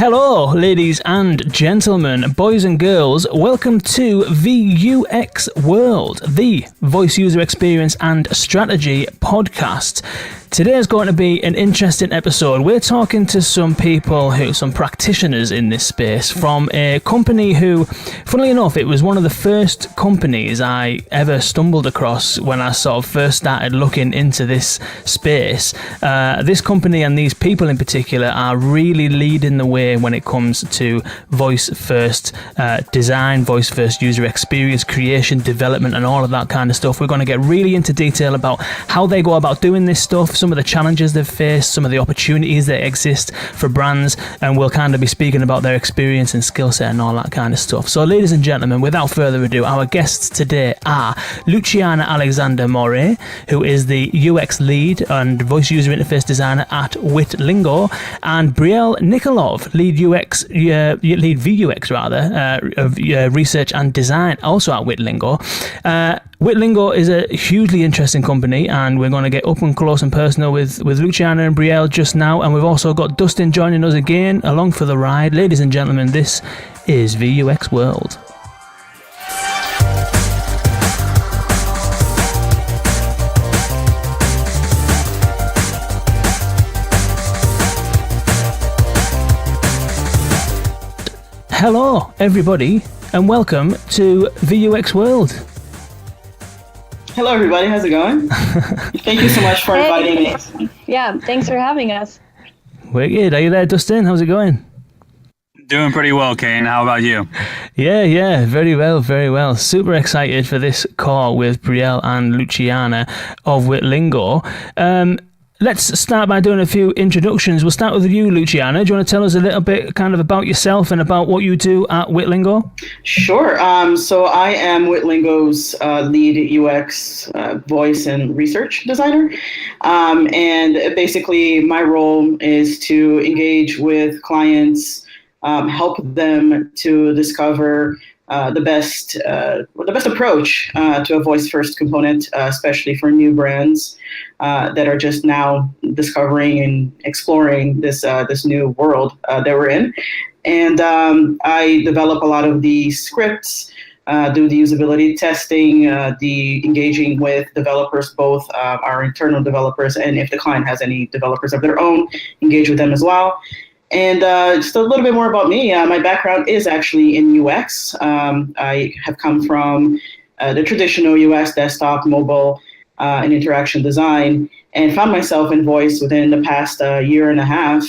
Hello, ladies and gentlemen, boys and girls. Welcome to VUX World, the Voice User Experience and Strategy podcast. Today is going to be an interesting episode. We're talking to some people some practitioners in this space from a company who, funnily enough, it was one of the first companies I ever stumbled across when I sort of first started looking into this space. This company and these people in particular are really leading the way when it comes to voice first design, voice first user experience, creation, development, and all of that kind of stuff. We're going to get really into detail about how they go about doing this stuff, some of the challenges they've faced, some of the opportunities that exist for brands, and we'll kind of be speaking about their experience and skill set and all that kind of stuff. So ladies and gentlemen, without further ado, our guests today are Luciana Alexander Morais, who is the UX lead and voice user interface designer at Witlingo, and Brielle Nickoloff, lead VUX of research and design, also at Witlingo. Witlingo is a hugely interesting company, and we're going to get up and close and personal with Luciana and Brielle just now, and we've also got Dustin joining us again along for the ride. Ladies and gentlemen, this is VUX World. Hello, everybody, and welcome to VUX World. Hello, everybody. How's it going? Thank you so much for inviting me. Yeah, thanks for having us. Wicked. Are you there, Dustin? How's it going? Doing pretty well, Kane. How about you? Yeah, very well. Super excited for this call with Brielle and Luciana of Witlingo. Let's start by doing a few introductions. We'll start with you, Luciana. Do you want to tell us a little bit kind of about yourself and about what you do at Witlingo? Sure. So I am Witlingo's lead UX voice and research designer. And basically my role is to engage with clients, help them to discover the best approach to a voice first component, especially for new brands that are just now discovering and exploring this new world that we're in. And I develop a lot of the scripts, do the usability testing, the engaging with developers, both our internal developers, and if the client has any developers of their own, engage with them as well. And just a little bit more about me. My background is actually in UX. I have come from the traditional UX, desktop, mobile, and interaction design, and found myself in voice within the past year and a half.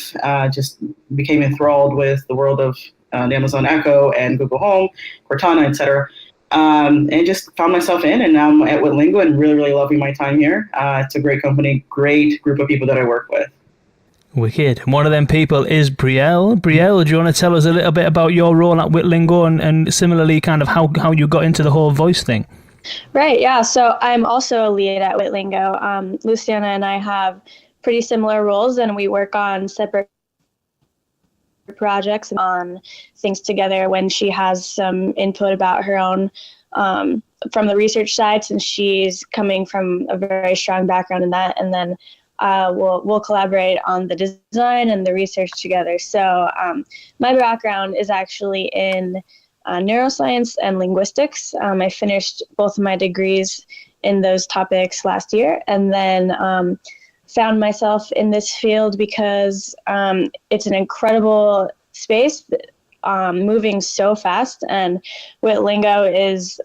Just became enthralled with the world of the Amazon Echo and Google Home, Cortana, etc. And just found myself in, and now I'm at Witlingo and really loving my time here. It's a great company, great group of people that I work with. Wicked. One of them people is Brielle. Brielle, do you want to tell us a little bit about your role at Witlingo and similarly kind of how you got into the whole voice thing? Right, yeah. So I'm also a lead at Witlingo. Luciana and I have pretty similar roles, and we work on separate projects and on things together when she has some input about her own from the research side, since she's coming from a very strong background in that, and then we'll collaborate on the design and the research together. So my background is actually in neuroscience and linguistics. I finished both of my degrees in those topics last year, and then found myself in this field because it's an incredible space, moving so fast, and Witlingo is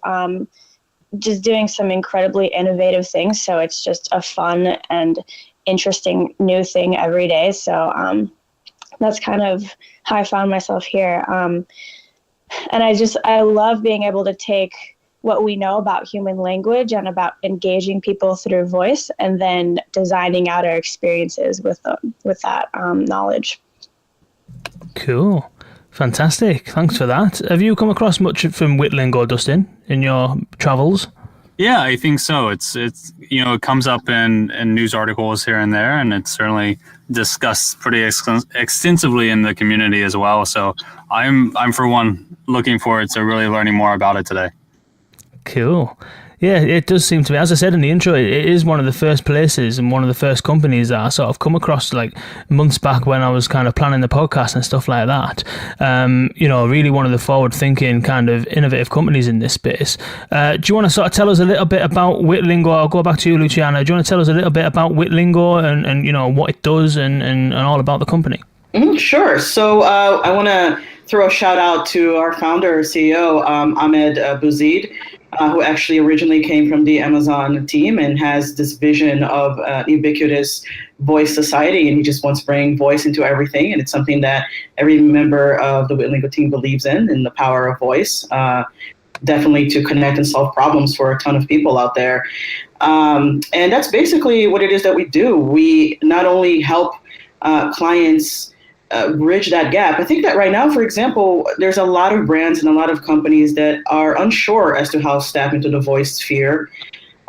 just doing some incredibly innovative things. So it's just a fun and interesting new thing every day. So that's kind of how I found myself here. And I love being able to take what we know about human language and about engaging people through voice, and then designing out our experiences with that knowledge. Cool. Fantastic. Thanks for that. Have you come across much from Witlingo, Dustin, in your travels? Yeah, I think so. It's it comes up in news articles here and there, and it's certainly discussed pretty extensively in the community as well. So I'm for one looking forward to really learning more about it today. Cool. Yeah, it does seem to be. As I said in the intro, it is one of the first places and one of the first companies that I sort of come across like months back when I was kind of planning the podcast and stuff like that. Really one of the forward-thinking kind of innovative companies in this space. Do you want to sort of tell us a little bit about Witlingo? I'll go back to you, Luciana. Do you want to tell us a little bit about Witlingo and what it does and all about the company? Sure. So I want to throw a shout out to our founder, CEO, Ahmed Bouzid, who actually originally came from the Amazon team and has this vision of ubiquitous voice society. And he just wants to bring voice into everything. And it's something that every member of the Witlingo team believes in the power of voice, definitely to connect and solve problems for a ton of people out there. And that's basically what it is that we do. We not only help clients bridge that gap. I think that right now, for example, there's a lot of brands and a lot of companies that are unsure as to how to step into the voice sphere,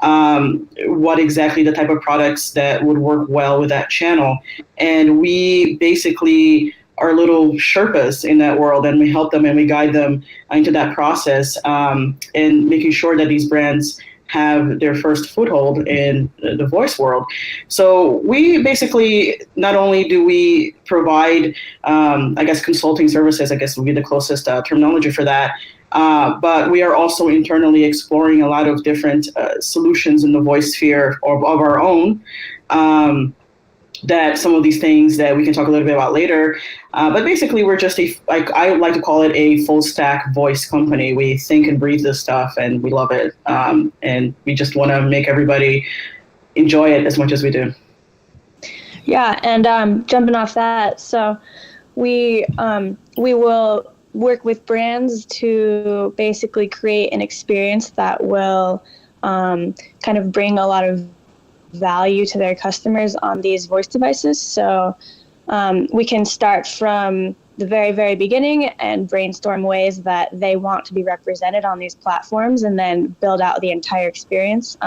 what exactly the type of products that would work well with that channel. And we basically are little Sherpas in that world, and we help them and we guide them into that process, and making sure that these brands have their first foothold in the voice world. So we basically, not only do we provide, consulting services, I guess would be the closest terminology for that, but we are also internally exploring a lot of different solutions in the voice sphere of our own. That some of these things that we can talk a little bit about later. But basically, we're just I like to call it a full stack voice company. We think and breathe this stuff and we love it. And we just want to make everybody enjoy it as much as we do. Yeah, and jumping off that, so we will work with brands to basically create an experience that will kind of bring a lot of value to their customers on these voice devices. So we can start from the very, very beginning and brainstorm ways that they want to be represented on these platforms and then build out the entire experience.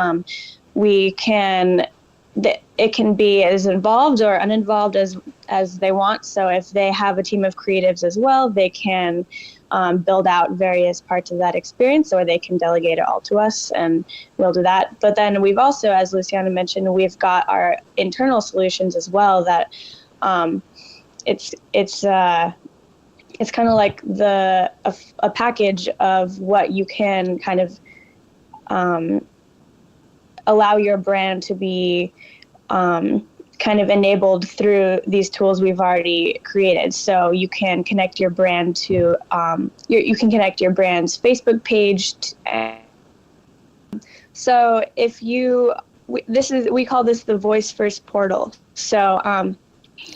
It can be as involved or uninvolved as they want. So if they have a team of creatives as well, they can build out various parts of that experience, or they can delegate it all to us and we'll do that. But then we've also, as Luciana mentioned, we've got our internal solutions as well that it's kind of like a package of what you can kind of allow your brand to be kind of enabled through these tools we've already created. So you can connect your brand to you can connect your brand's Facebook page. So if we call this the Voice First portal. So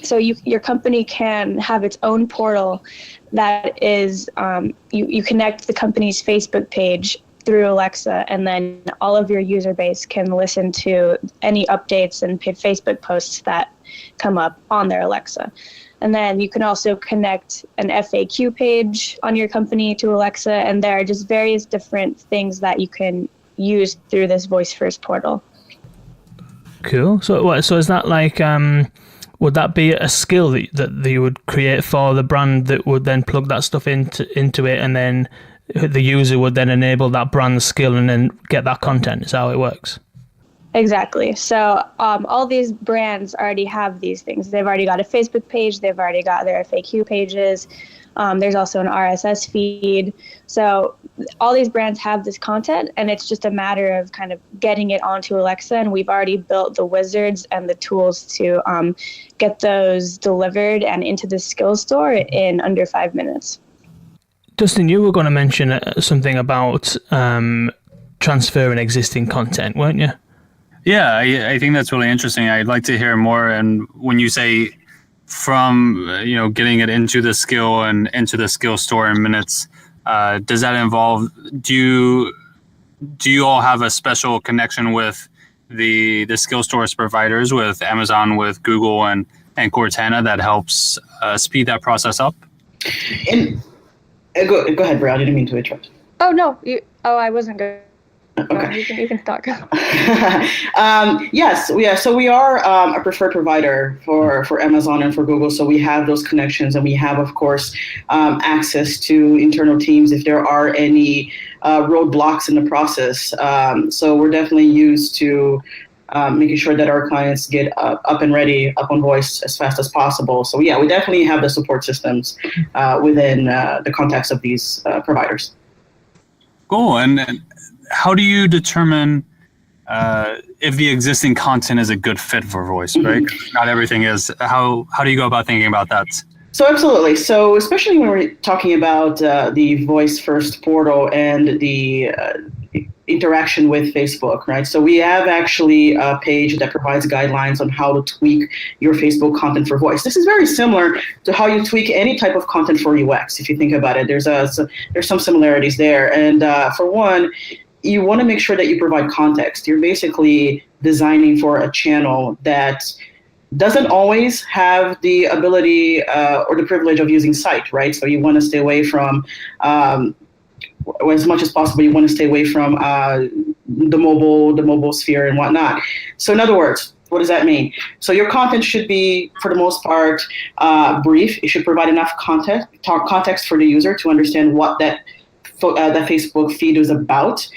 your company can have its own portal that is you connect the company's Facebook page through Alexa, and then all of your user base can listen to any updates and Facebook posts that come up on their Alexa. And then you can also connect an FAQ page on your company to Alexa, and there are just various different things that you can use through this Voice First portal. Cool. So is that like, would that be a skill that you would create for the brand that would then plug that stuff into it, and then the user would then enable that brand skill and then get that content? Is that how it works? Exactly. So all these brands already have these things. They've already got a Facebook page. They've already got their FAQ pages. There's also an RSS feed. So all these brands have this content, and it's just a matter of kind of getting it onto Alexa. And we've already built the wizards and the tools to get those delivered and into the skill store in under 5 minutes. Dustin, you were going to mention something about transferring existing content, weren't you? Yeah, I think that's really interesting. I'd like to hear more. And when you say from getting it into the skill and into the skill store in minutes, does that involve? Do you all have a special connection with the skill stores providers, with Amazon, with Google, and Cortana that helps speed that process up? Go ahead, Brielle. I didn't mean to interrupt. Oh no! I wasn't good. Okay. You can talk. Yes, yeah. So we are a preferred provider for Amazon and for Google. So we have those connections, and we have, of course, access to internal teams if there are any roadblocks in the process. So we're definitely used to making sure that our clients get up and ready, up on voice as fast as possible. So yeah, we definitely have the support systems within the context of these providers. Cool. And how do you determine if the existing content is a good fit for voice, right? Not everything is. How do you go about thinking about that? So absolutely. So especially when we're talking about the Voice First portal and the interaction with Facebook, right? So we have actually a page that provides guidelines on how to tweak your Facebook content for voice. This is very similar to how you tweak any type of content for UX. If you think about it, there's some similarities there. And for one, you want to make sure that you provide context. You're basically designing for a channel that doesn't always have the ability or the privilege of using sight, right? So you want to stay away from, as much as possible, you want to stay away from the mobile sphere and whatnot. So in other words, what does that mean? So your content should be, for the most part, brief. It should provide enough context for the user to understand what that Facebook feed is about.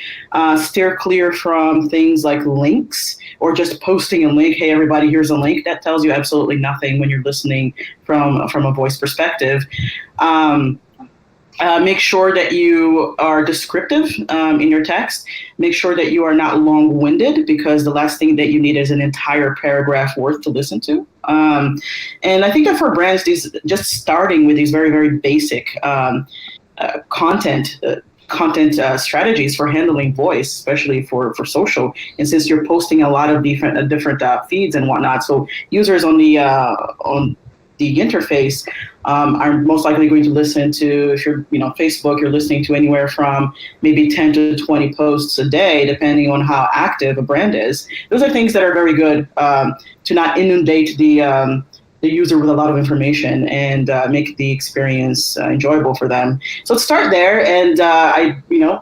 Steer clear from things like links or just posting a link. Hey, everybody, here's a link. That tells you absolutely nothing when you're listening from a voice perspective. Make sure that you are descriptive in your text. Make sure that you are not long-winded, because the last thing that you need is an entire paragraph worth to listen to. And I think that for brands, just starting with these very, very basic content strategies for handling voice, especially for social. And since you're posting a lot of different feeds and whatnot, so users on the interface are most likely going to listen to, if you're Facebook, you're listening to anywhere from maybe 10 to 20 posts a day, depending on how active a brand is. Those are things that are very good to not inundate the user with a lot of information and make the experience enjoyable for them. So let's start there. And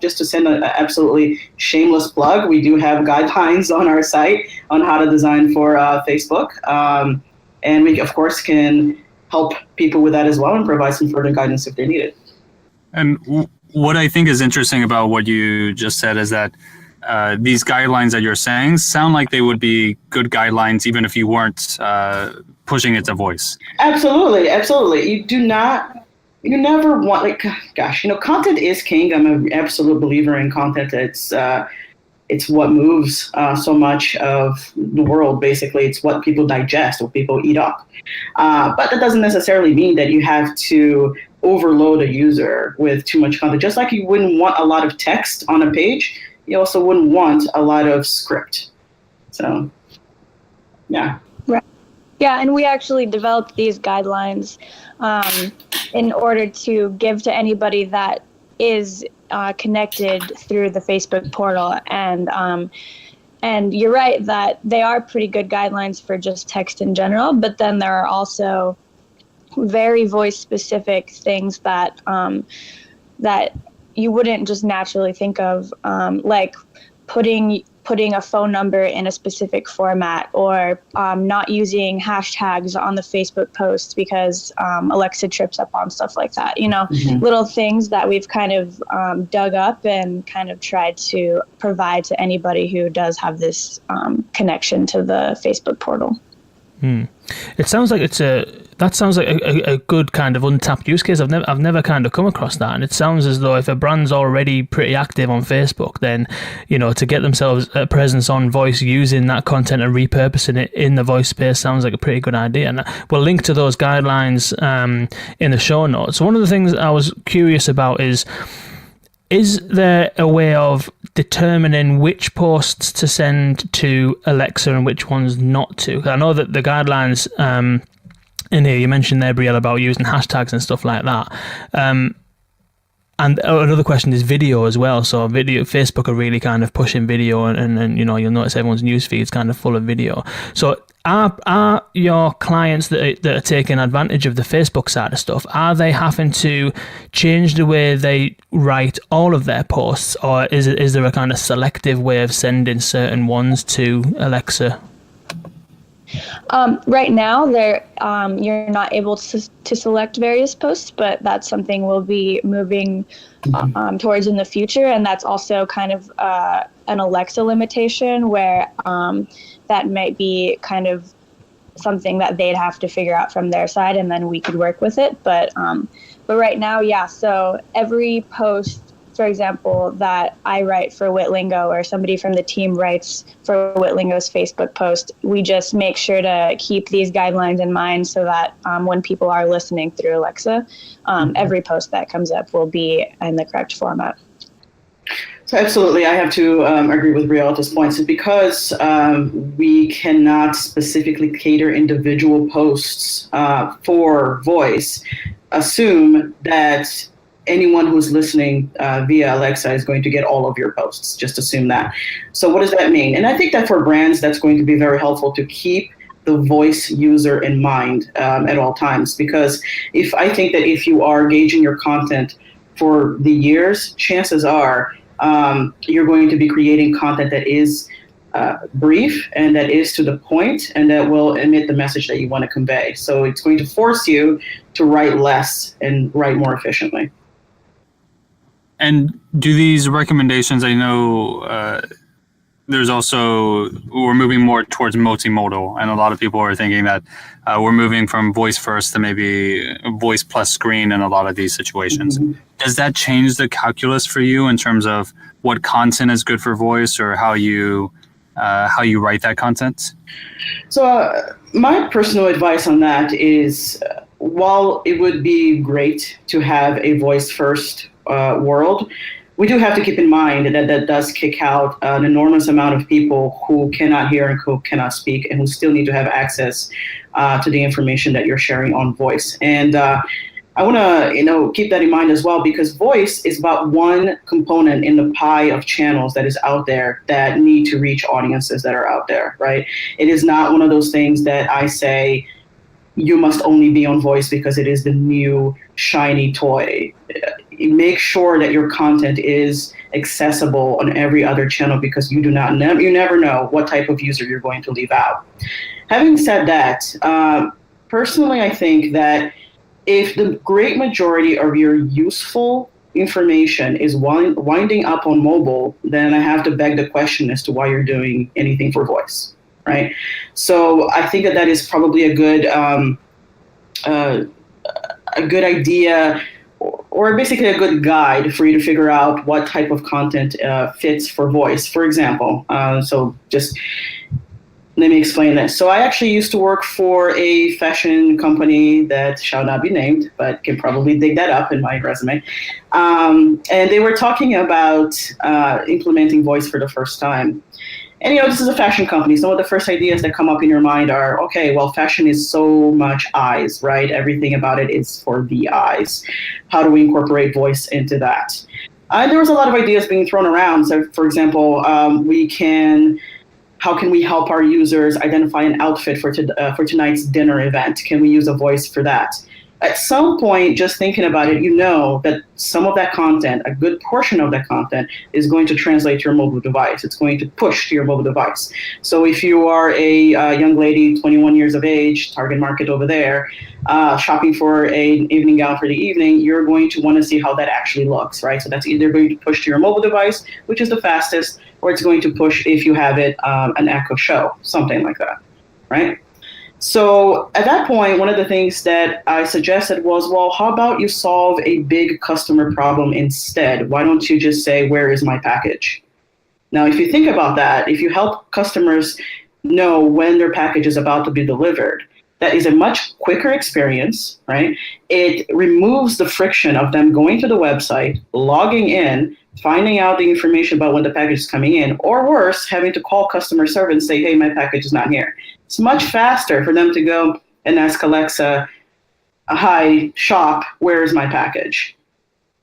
just to send an absolutely shameless plug, we do have guidelines on our site on how to design for Facebook. And we, of course, can help people with that as well and provide some further guidance if they need it. And what I think is interesting about what you just said is that these guidelines that you're saying sound like they would be good guidelines even if you weren't pushing it to voice. Absolutely. You never want, content is king. I'm an absolute believer in content. It's what moves so much of the world, basically. It's what people digest, what people eat up. But that doesn't necessarily mean that you have to overload a user with too much content. Just like you wouldn't want a lot of text on a page, you also wouldn't want a lot of script. So, yeah. Right. Yeah, and we actually developed these guidelines in order to give to anybody that is connected through the Facebook portal, and you're right that they are pretty good guidelines for just text in general, but then there are also very voice specific things that you wouldn't just naturally think of, like putting a phone number in a specific format, or not using hashtags on the Facebook posts because Alexa trips up on stuff like that. Little things that we've kind of dug up and kind of tried to provide to anybody who does have this connection to the Facebook portal. It sounds like that sounds like a good kind of untapped use case. I've never kind of come across that, and it sounds as though if a brand's already pretty active on Facebook, then to get themselves a presence on voice using that content and repurposing it in the voice space sounds like a pretty good idea. And we'll link to those guidelines in the show notes. So one of the things I was curious about is there a way of determining which posts to send to Alexa and which ones not to? I know that the guidelines in here, you mentioned there, Brielle, about using hashtags and stuff like that. And another question is video as well. So Facebook are really kind of pushing video, and you'll notice everyone's newsfeed is kind of full of video. So Are your clients that are taking advantage of the Facebook side of stuff, are they having to change the way they write all of their posts, or is there a kind of selective way of sending certain ones to Alexa? Right now, you're not able to select various posts, but that's something we'll be moving towards in the future. And that's also kind of an Alexa limitation where that might be kind of something that they'd have to figure out from their side, and then we could work with it. But right now, yeah. So every post, for example, that I write for Witlingo or somebody from the team writes for Witlingo's Facebook post, we just make sure to keep these guidelines in mind so that when people are listening through Alexa, every post that comes up will be in the correct format. So absolutely, I have to agree with Brielle at this point. So because we cannot specifically cater individual posts for voice, assume that anyone who's listening via Alexa is going to get all of your posts. Just assume that. So what does that mean? And I think that for brands, that's going to be very helpful to keep the voice user in mind at all times. Because I think that if you are gauging your content for the years, chances are you're going to be creating content that is brief and that is to the point and that will emit the message that you want to convey. So it's going to force you to write less and write more efficiently. And do these recommendations, I know there's also, we're moving more towards multimodal, and a lot of people are thinking that we're moving from voice first to maybe voice plus screen in a lot of these situations. Mm-hmm. Does that change the calculus for you in terms of what content is good for voice, or how you write that content? So my personal advice on that is, while it would be great to have a voice first world, we do have to keep in mind that that does kick out an enormous amount of people who cannot hear and who cannot speak and who still need to have access to the information that you're sharing on voice. And I want to, keep that in mind as well, because voice is about one component in the pie of channels that is out there that need to reach audiences that are out there, right? It is not one of those things that I say, you must only be on voice because it is the new shiny toy. Make sure that your content is accessible on every other channel, because you never know what type of user you're going to leave out. Having said that, personally, I think that if the great majority of your useful information is winding up on mobile, then I have to beg the question as to why you're doing anything for voice. Right. So I think that is probably a good idea, or basically a good guide for you to figure out what type of content fits for voice. For example, so just let me explain this. So I actually used to work for a fashion company that shall not be named, but can probably dig that up in my resume. And they were talking about implementing voice for the first time. And, this is a fashion company. Some of the first ideas that come up in your mind are, okay, well, fashion is so much eyes, right? Everything about it is for the eyes. How do we incorporate voice into that? There was a lot of ideas being thrown around. So, for example, how can we help our users identify an outfit for tonight's dinner event? Can we use a voice for that? At some point, just thinking about it, that some of that content, a good portion of that content, is going to translate to your mobile device. It's going to push to your mobile device. So if you are a young lady, 21 years of age, target market over there, shopping for an evening gown for the evening, you're going to want to see how that actually looks, right? So that's either going to push to your mobile device, which is the fastest, or it's going to push, if you have it, an Echo Show, something like that, right? So at that point, one of the things that I suggested was, well, how about you solve a big customer problem instead? Why don't you just say, where is my package? Now, if you think about that, if you help customers know when their package is about to be delivered, that is a much quicker experience, right? It removes the friction of them going to the website, logging in, finding out the information about when the package is coming in, or worse, having to call customer service and say, hey, my package is not here. It's much faster for them to go and ask Alexa, hi, shop, where is my package?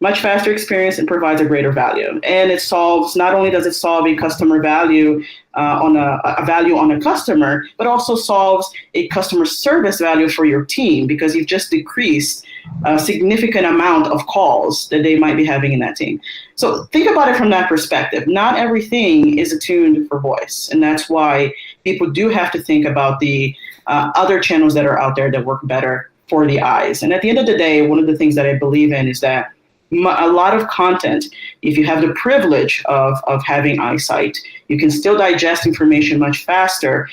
much faster experience and provides a greater value. And it solves, not only does it solve a customer value on a value on a customer, but also solves a customer service value for your team, because you've just decreased a significant amount of calls that they might be having in that team. So think about it from that perspective. Not everything is attuned for voice. And that's why people do have to think about the other channels that are out there that work better for the eyes. And at the end of the day, one of the things that I believe in is that a lot of content, if you have the privilege of having eyesight, you can still digest information much faster,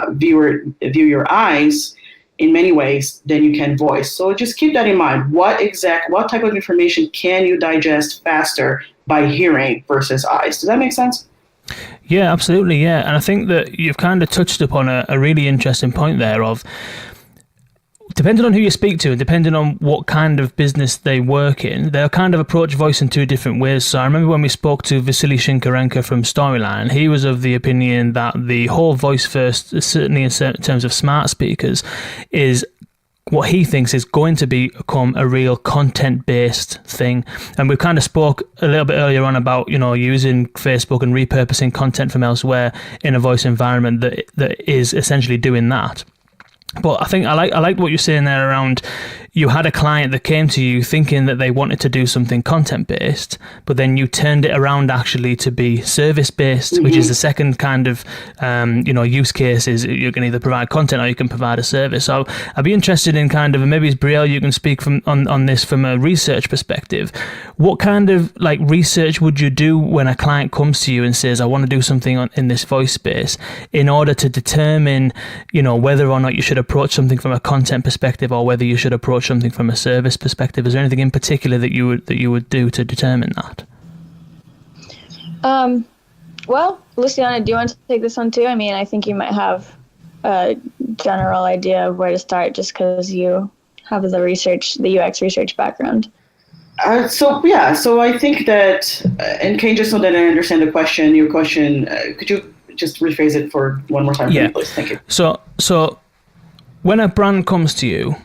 view your eyes in many ways than you can voice. So just keep that in mind. What type of information can you digest faster by hearing versus eyes? Does that make sense? Yeah, absolutely. Yeah. And I think that you've kind of touched upon a really interesting point there of, depending on who you speak to and depending on what kind of business they work in, they'll kind of approach voice in two different ways. So I remember when we spoke to Vasily Shinkarenko from Storyline, he was of the opinion that the whole voice first, certainly in terms of smart speakers, is what he thinks is going to become a real content-based thing. And we kind of spoke a little bit earlier on about, using Facebook and repurposing content from elsewhere in a voice environment that is essentially doing that. But I think I like what you're saying there around, you had a client that came to you thinking that they wanted to do something content-based, but then you turned it around actually to be service-based, mm-hmm. which is the second kind of, use case is you can either provide content or you can provide a service. So I'd be interested in kind of, and maybe Brielle, you can speak on this from a research perspective. What kind of research would you do when a client comes to you and says, I want to do something in this voice space, in order to determine, whether or not you should approach something from a content perspective or whether you should approach something from a service perspective? Is there anything in particular that you would do to determine that? Well, Luciana, do you want to take this one too? I mean, I think you might have a general idea of where to start just because you have the UX research background. So I think that, and Kane, just so that I understand your question, could you just rephrase it for one more time? Yeah, please? Thank you. So when a brand comes to you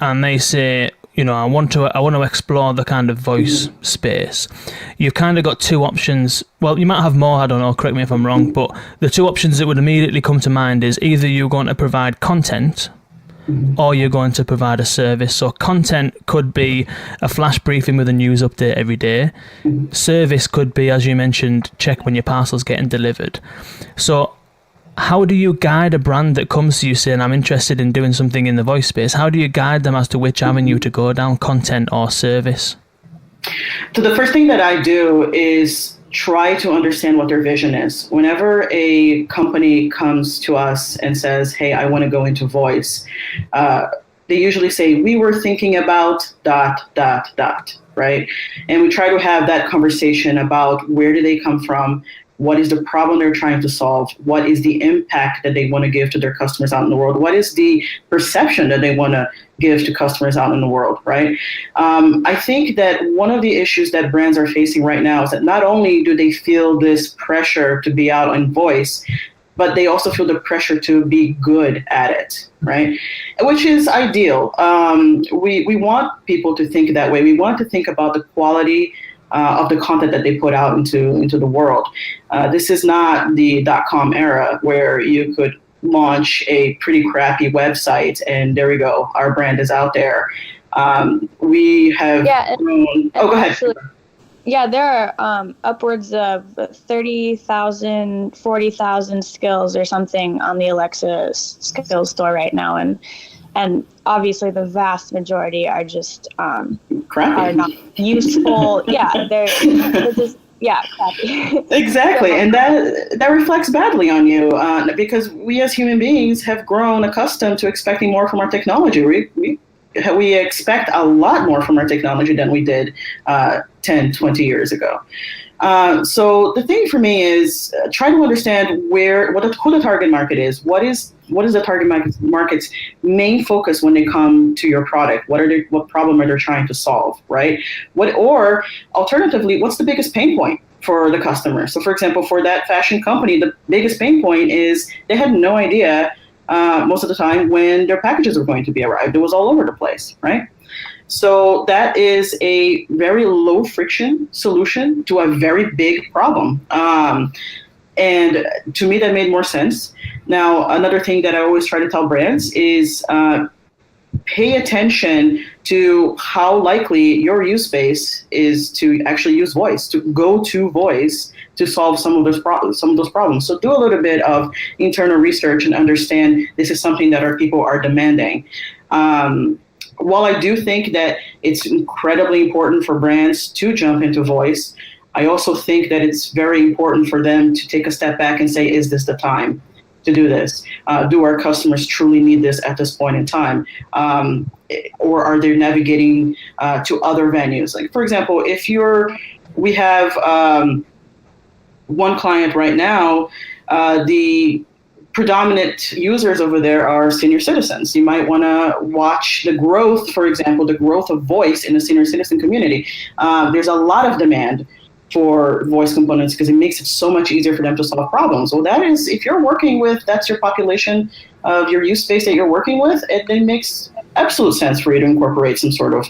and they say, I want to explore the kind of voice space, you've kind of got two options. Well, you might have more, I don't know, correct me if I'm wrong, but the two options that would immediately come to mind is either you're going to provide content or you're going to provide a service. So content could be a flash briefing with a news update every day. Service could be, as you mentioned, check when your parcel's getting delivered. So how do you guide a brand that comes to you saying, I'm interested in doing something in the voice space? How do you guide them as to which avenue to go down, content or service? So the first thing that I do is try to understand what their vision is. Whenever a company comes to us and says, hey, I want to go into voice, they usually say, we were thinking about ... right? And we try to have that conversation about where do they come from, what is the problem they're trying to solve, what is the impact that they want to give to their customers out in the world, what is the perception that they want to give to customers out in the world, right? I think that one of the issues that brands are facing right now is that not only do they feel this pressure to be out on voice, but they also feel the pressure to be good at it, right? Which is ideal. We want people to think that way. We want to think about the quality of the content that they put out into the world. This is not the .com era where you could launch a pretty crappy website and there we go, our brand is out there. We have grown. Oh, go ahead. Actually, yeah, there are upwards of 30,000, 40,000 skills or something on the Alexa skills store right now, and obviously the vast majority are just are not useful. They're just crappy. Exactly, and that reflects badly on you because we as human beings have grown accustomed to expecting more from our technology. We expect a lot more from our technology than we did 10, 20 years ago. So the thing for me is try to understand who the target market is. What is the target market's main focus when they come to your product? What problem are they trying to solve, right? Or alternatively, what's the biggest pain point for the customer? So for example, for that fashion company, the biggest pain point is they had no idea most of the time when their packages were going to be arrived. It was all over the place, right? So that is a very low friction solution to a very big problem. And to me, that made more sense. Now, another thing that I always try to tell brands is pay attention to how likely your use base is to actually use voice, to go to voice to solve some of those problems. So do a little bit of internal research and understand this is something that our people are demanding. While I do think that it's incredibly important for brands to jump into voice, I also think that it's very important for them to take a step back and say, is this the time to do this? Do our customers truly need this at this point in time? Or are they navigating to other venues? Like, for example, we have one client right now, the predominant users over there are senior citizens. You might want to watch the growth, for example, the growth of voice in the senior citizen community. There's a lot of demand for voice components because it makes it so much easier for them to solve problems. Well, that is, if you're working with, that's your population of your use space that you're working with, it makes absolute sense for you to incorporate some sort of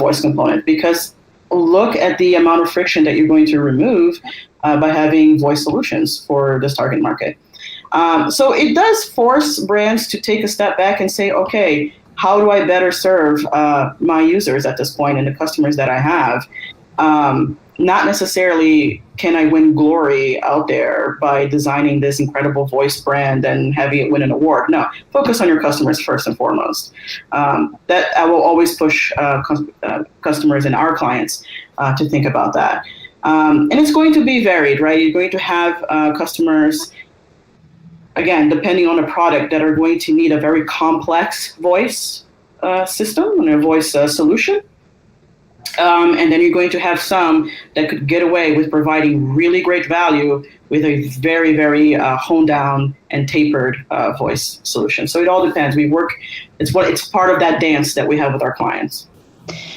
voice component, because look at the amount of friction that you're going to remove by having voice solutions for this target market. So it does force brands to take a step back and say, okay, how do I better serve my users at this point and the customers that I have? Not necessarily can I win glory out there by designing this incredible voice brand and having it win an award. No, focus on your customers first and foremost. That I will always push customers and our clients to think about that. And it's going to be varied, right? You're going to have customers, again, depending on the product, that are going to need a very complex voice system and a voice solution. And then you're going to have some that could get away with providing really great value with a very, very honed down and tapered voice solution. So it all depends. It's part of that dance that we have with our clients.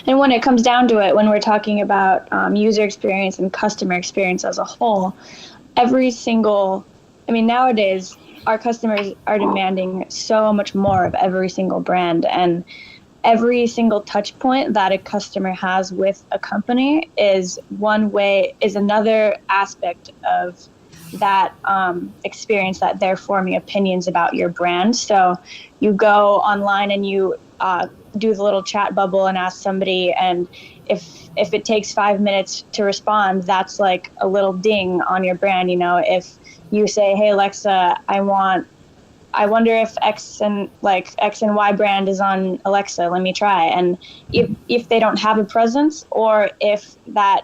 And when it comes down to it, when we're talking about user experience and customer experience as a whole, nowadays our customers are demanding so much more of every single brand, and every single touch point that a customer has with a company is another aspect of that experience that they're forming opinions about your brand. So you go online and you do the little chat bubble and ask somebody, and if it takes 5 minutes to respond, that's like a little ding on your brand. If you say, hey Alexa, I wonder if X and Y brand is on Alexa, let me try. And if they don't have a presence, or if that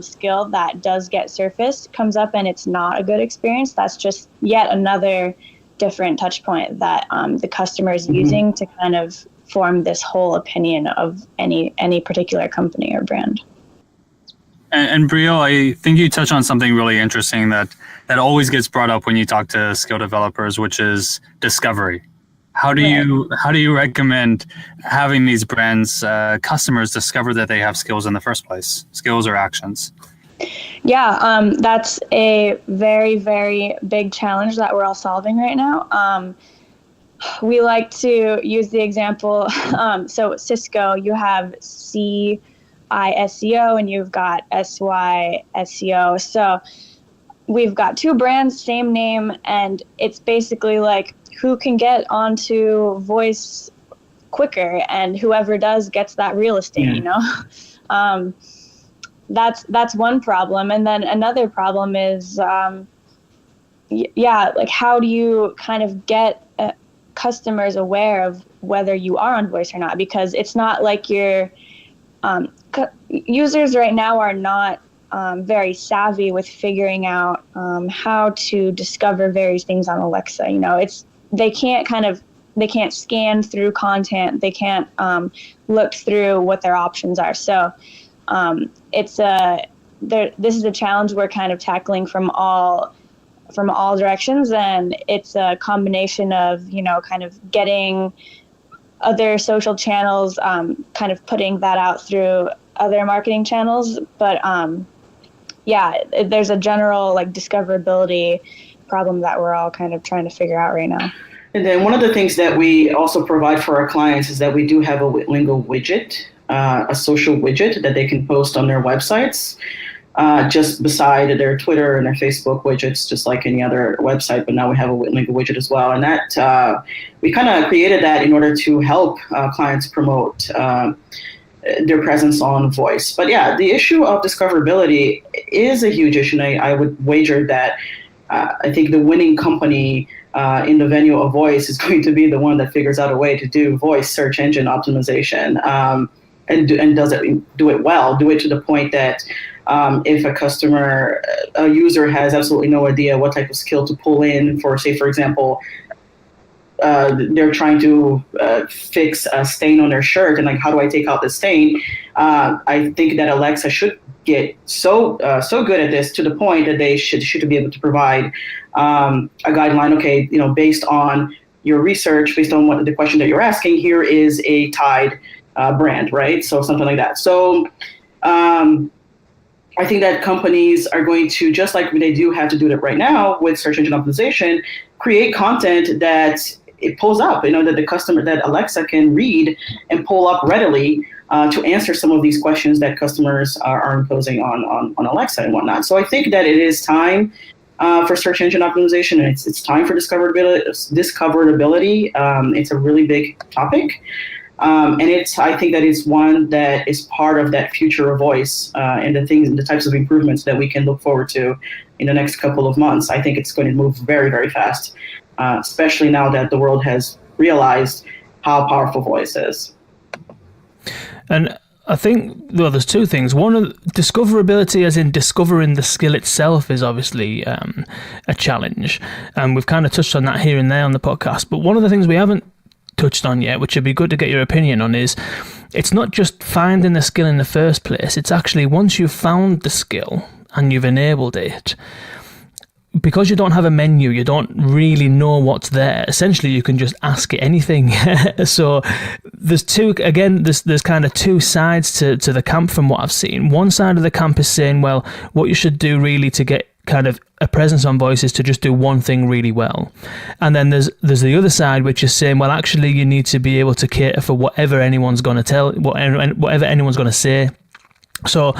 skill that does get surfaced comes up and it's not a good experience, that's just yet another different touch point that the customer is using to kind of form this whole opinion of any particular company or brand. And Brielle, I think you touched on something really interesting that always gets brought up when you talk to skill developers, which is discovery. How do you recommend having these brands, customers discover that they have skills in the first place, skills or actions? Yeah, that's a very, very big challenge that we're all solving right now. We like to use the example. So Cisco, you have CISEO and you've got SYSEO. So we've got two brands, same name, and it's basically like who can get onto voice quicker, and whoever does gets that real estate, That's one problem. And then another problem is, how do you kind of get customers aware of whether you are on voice or not? Because it's not like your users right now are not very savvy with figuring out how to discover various things on Alexa. They can't scan through content. They can't look through what their options are. So this is a challenge we're kind of tackling from all directions, and it's a combination of kind of getting other social channels, kind of putting that out through other marketing channels, but there's a general discoverability problem that we're all kind of trying to figure out right now. And then one of the things that we also provide for our clients is that we do have a Witlingo widget a social widget that they can post on their websites, just beside their Twitter and their Facebook widgets, just like any other website. But now we have a Witlingo widget as well. And that we kind of created that in order to help clients promote their presence on voice. But yeah, the issue of discoverability is a huge issue. And I would wager that I think the winning company in the venue of voice is going to be the one that figures out a way to do voice search engine optimization and does it, do it well, do it to the point that if a user has absolutely no idea what type of skill to pull in for, say, for example, they're trying to fix a stain on their shirt, and like, how do I take out the stain? I think that Alexa should get so good at this to the point that they should be able to provide a guideline. Okay, based on your research, based on what the question that you're asking, here is a Tide brand, right? So something like that. So I think that companies are going to, just like they do have to do it right now with search engine optimization, create content that it pulls up, that Alexa can read and pull up readily to answer some of these questions that customers are imposing on Alexa and whatnot. So I think that it is time for search engine optimization, and it's time for discoverability. It's a really big topic. And I think that it's one that is part of that future of voice and the types of improvements that we can look forward to in the next couple of months. I think it's going to move very, very fast, especially now that the world has realized how powerful voice is. And I think, well, there's two things. One, discoverability, as in discovering the skill itself, is obviously a challenge. And we've kind of touched on that here and there on the podcast. But one of the things we haven't touched on yet, which would be good to get your opinion on, is it's not just finding the skill in the first place. It's actually, once you've found the skill and you've enabled it, because you don't have a menu, you don't really know what's there. Essentially, you can just ask it anything. So there's there's kind of two sides to the camp from what I've seen. One side of the camp is saying, well, what you should do really to get kind of a presence on voice is to just do one thing really well. And then there's the other side, which is saying, well, actually, you need to be able to cater for whatever anyone's going to whatever anyone's going to say. So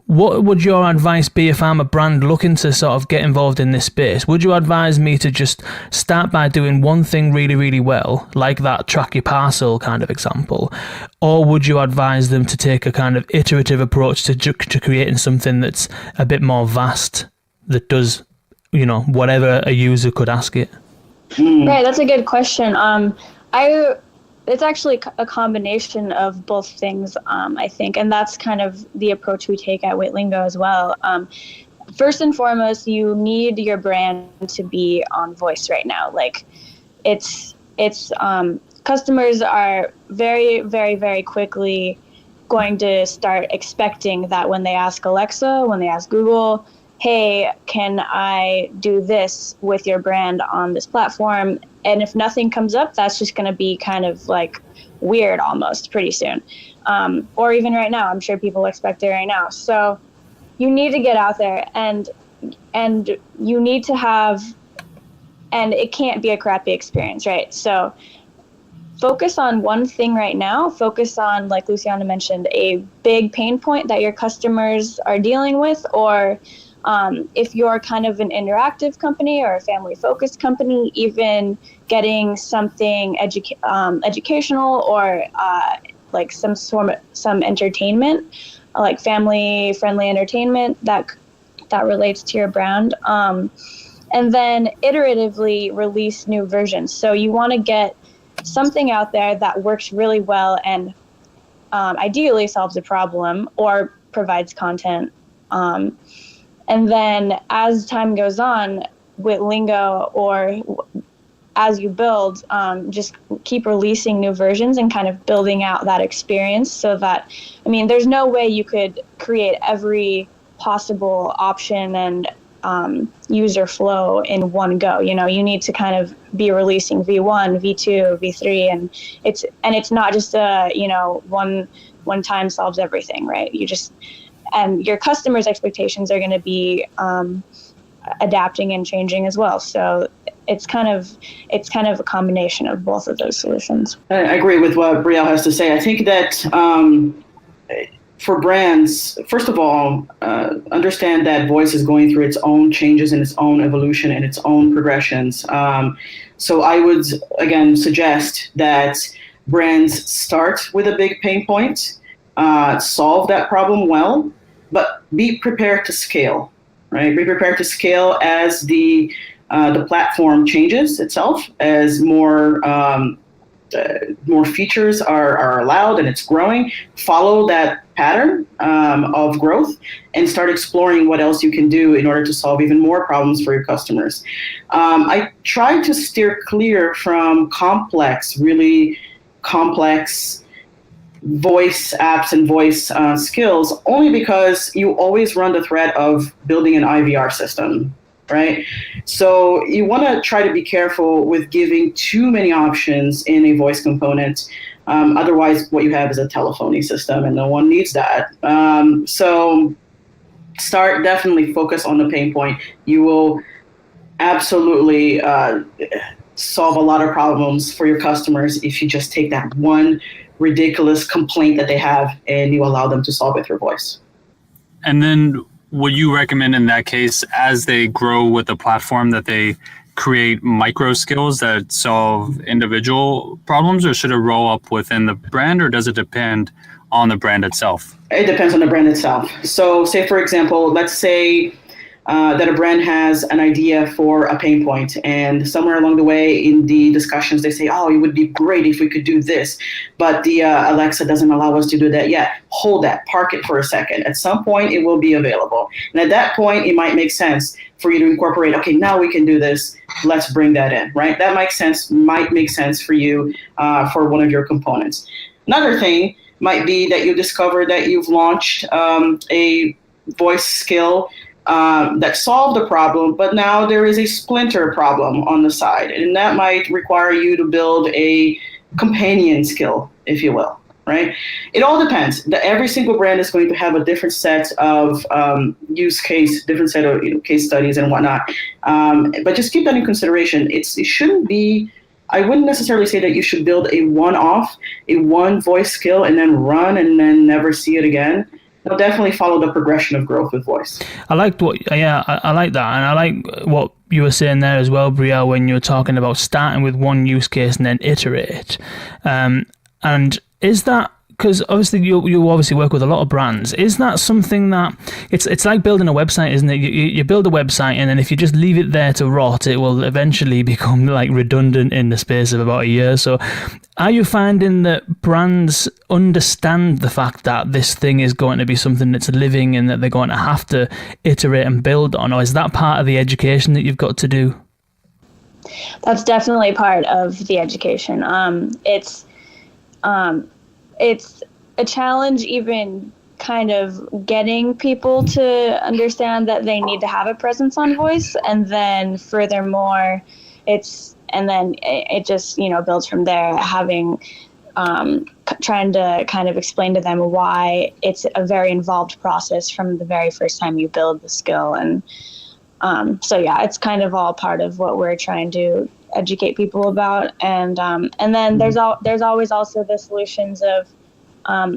what would your advice be if I'm a brand looking to sort of get involved in this space? Would you advise me to just start by doing one thing really, really well, like that track your parcel kind of example? Or would you advise them to take a kind of iterative approach to creating something that's a bit more vast, that does, whatever a user could ask it? Right, that's a good question. It's actually a combination of both things, I think, and that's kind of the approach we take at Witlingo as well. First and foremost, you need your brand to be on voice right now. Like, it's customers are very, very, very quickly going to start expecting that when they ask Alexa, when they ask Google, hey, can I do this with your brand on this platform? And if nothing comes up, that's just going to be kind of like weird almost pretty soon. Or even right now, I'm sure people expect it right now. So you need to get out there and you need to have, and it can't be a crappy experience, right? So focus on one thing right now. Focus on, like Luciana mentioned, a big pain point that your customers are dealing with, or if you're kind of an interactive company or a family-focused company, even getting something educational or like some entertainment, like family-friendly entertainment that relates to your brand, and then iteratively release new versions. So you want to get something out there that works really well and ideally solves a problem or provides content. And then as time goes on, Witlingo, or as you build, just keep releasing new versions and kind of building out that experience so that, there's no way you could create every possible option and user flow in one go. You need to kind of be releasing V1, V2, V3, and it's not just one time solves everything, right? And your customers' expectations are going to be adapting and changing as well. So it's kind of a combination of both of those solutions. I agree with what Brielle has to say. I think that for brands, first of all, understand that voice is going through its own changes and its own evolution and its own progressions. So I would, again, suggest that brands start with a big pain point, solve that problem well, but be prepared to scale, right? Be prepared to scale as the platform changes itself, as more features are allowed and it's growing. Follow that pattern of growth and start exploring what else you can do in order to solve even more problems for your customers. I try to steer clear from really complex voice apps and voice skills, only because you always run the threat of building an IVR system, right? So you want to try to be careful with giving too many options in a voice component. Otherwise, what you have is a telephony system, and no one needs that. So definitely focus on the pain point. You will absolutely solve a lot of problems for your customers if you just take that one ridiculous complaint that they have and you allow them to solve it through voice. And then would you recommend in that case, as they grow with the platform, that they create micro skills that solve individual problems, or should it roll up within the brand, or does it depend on the brand itself? It depends on the brand itself. So say, for example, let's say that a brand has an idea for a pain point, and somewhere along the way in the discussions they say, oh, it would be great if we could do this, but the Alexa doesn't allow us to do that yet. Hold that, park it for a second. At some point it will be available, and at that point it might make sense for you to incorporate, okay, now we can do this, let's bring that in, right? That might make sense for you for one of your components. Another thing might be that you discover that you've launched a voice skill that solved the problem, but now there is a splinter problem on the side, and that might require you to build a companion skill, if you will, right? It all depends. Every single brand is going to have a different set of use case, different set of case studies and whatnot. But just keep that in consideration. It shouldn't be. I wouldn't necessarily say that you should build a one voice skill and then run and then never see it again. They'll definitely follow the progression of growth with voice. I like that, and I like what you were saying there as well, Brielle, when you were talking about starting with one use case and then iterate. And is that, because obviously you obviously work with a lot of brands, is that something that it's like building a website, isn't it? You build a website, and then if you just leave it there to rot, it will eventually become like redundant in the space of about a year. So are you finding that brands understand the fact that this thing is going to be something that's living and that they're going to have to iterate and build on, or is that part of the education that you've got to do? That's definitely part of the education. It's a challenge even kind of getting people to understand that they need to have a presence on voice, and then furthermore it just builds from there, having trying to kind of explain to them why it's a very involved process from the very first time you build the skill. And so it's kind of all part of what we're trying to educate people about. And then there's always also the solutions of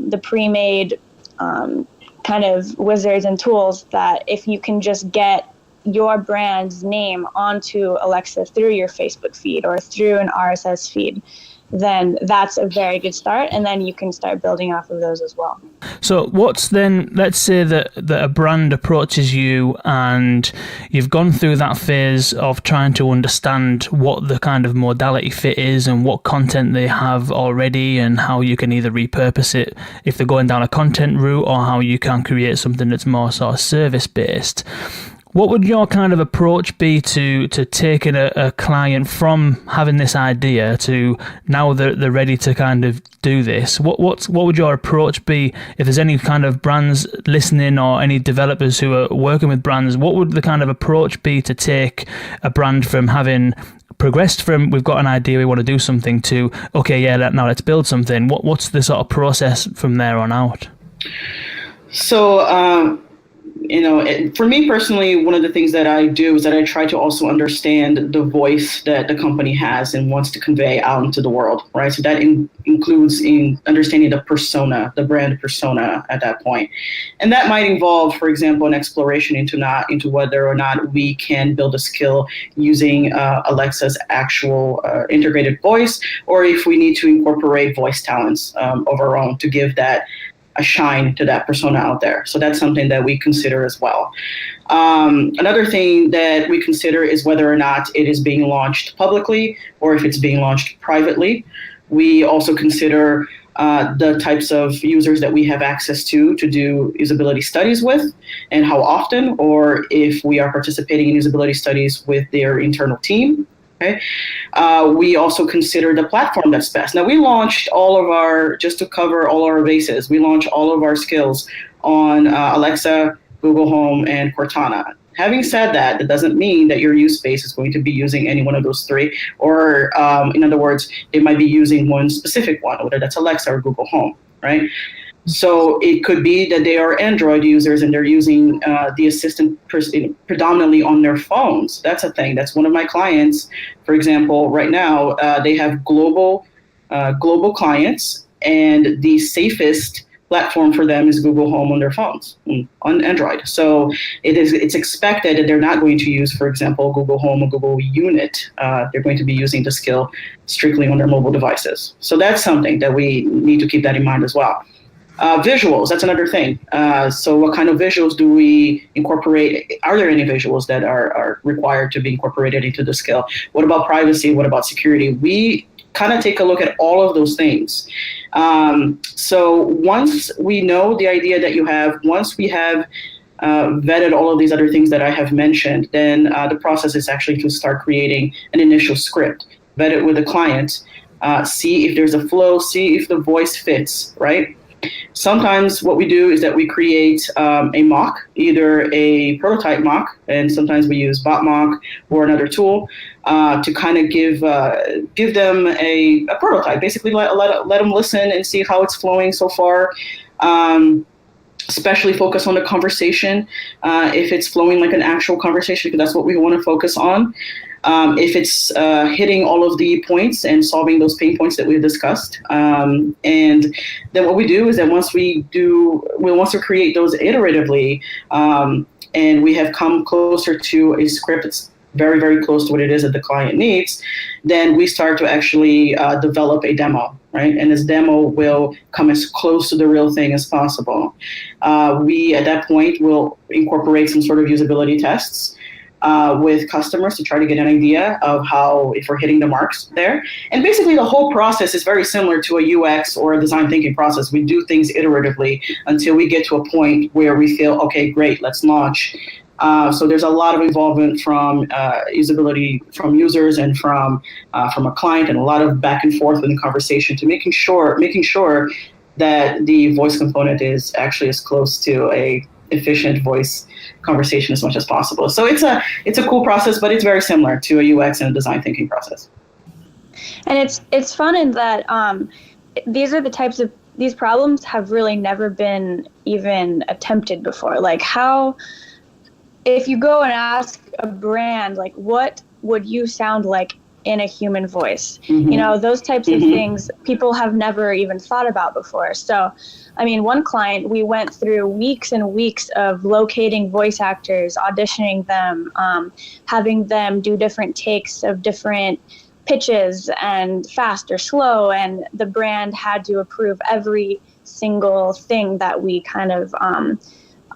the pre-made kind of wizards and tools that if you can just get your brand's name onto Alexa through your Facebook feed or through an RSS feed, then that's a very good start, and then you can start building off of those as well. So what's then, let's say that a brand approaches you and you've gone through that phase of trying to understand what the kind of modality fit is and what content they have already and how you can either repurpose it if they're going down a content route, or how you can create something that's more sort of service based. What would your kind of approach be to taking a client from having this idea to now they're ready to kind of do this? What would your approach be if there's any kind of brands listening or any developers who are working with brands? What would the kind of approach be to take a brand from having progressed from we've got an idea, we want to do something, to now let's build something? What's the sort of process from there on out? So For me personally, one of the things that I do is that I try to also understand the voice that the company has and wants to convey out into the world, right? So that includes in understanding the persona, the brand persona at that point. And that might involve, for example, an exploration into whether or not we can build a skill using Alexa's actual integrated voice, or if we need to incorporate voice talents of our own to give that a shine to that persona out there. So that's something that we consider as well. Another thing that we consider is whether or not it is being launched publicly or if it's being launched privately. We also consider the types of users that we have access to do usability studies with and how often, or if we are participating in usability studies with their internal team. Okay. We also consider the platform that's best. Now, we launched just to cover all our bases, we launched all of our skills on Alexa, Google Home, and Cortana. Having said that, that doesn't mean that your use space is going to be using any one of those three, or in other words, they might be using one specific one, whether that's Alexa or Google Home, right? So it could be that they are Android users and they're using the assistant predominantly on their phones. That's a thing. That's one of my clients. For example, right now, they have global clients, and the safest platform for them is Google Home on their phones, on Android. So it's expected that they're not going to use, for example, Google Home or Google Unit. They're going to be using the skill strictly on their mobile devices. So that's something that we need to keep that in mind as well. Visuals, that's another thing. So what kind of visuals do we incorporate? Are there any visuals that are required to be incorporated into the skill? What about privacy? What about security? We kind of take a look at all of those things. So once we know the idea that you have, once we have vetted all of these other things that I have mentioned, then the process is actually to start creating an initial script, vet it with the client, see if there's a flow, see if the voice fits, right? Sometimes what we do is that we create a mock, either a prototype mock, and sometimes we use bot mock or another tool to kind of give them a prototype. Basically, let them listen and see how it's flowing so far. Especially focus on the conversation, if it's flowing like an actual conversation, because that's what we want to focus on. If it's hitting all of the points and solving those pain points that we've discussed. And then what we do is that once we create those iteratively, and we have come closer to a script that's very, very close to what it is that the client needs, then we start to actually develop a demo, right? And this demo will come as close to the real thing as possible. We, at that point, will incorporate some sort of usability tests with customers to try to get an idea of if we're hitting the marks there. And basically the whole process is very similar to a UX or a design thinking process. We do things iteratively until we get to a point where we feel, okay, great, let's launch. So there's a lot of involvement from usability from users and from a client, and a lot of back and forth in the conversation to making sure that the voice component is actually as close to a efficient voice conversation as much as possible. So it's a cool process, but it's very similar to a UX and a design thinking process. And it's fun in that these are the types of these problems have really never been even attempted before. Like if you go and ask a brand, like, what would you sound like in a human voice? Mm-hmm. Those types of things people have never even thought about before. So, I mean, one client, we went through weeks and weeks of locating voice actors, auditioning them, having them do different takes of different pitches and fast or slow. And the brand had to approve every single thing that we kind of,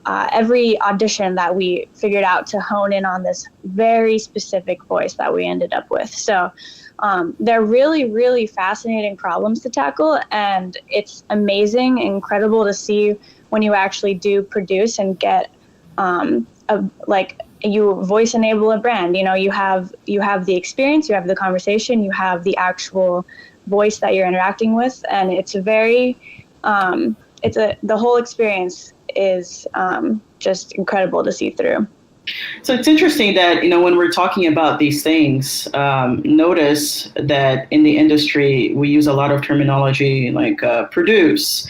every audition that we figured out to hone in on this very specific voice that we ended up with. So they're really, really fascinating problems to tackle. And it's amazing, incredible to see when you actually do produce and get you voice enable a brand. You have the experience, you have the conversation, you have the actual voice that you're interacting with. And it's very, the whole experience is just incredible to see through. So it's interesting that, when we're talking about these things, notice that in the industry, we use a lot of terminology like produce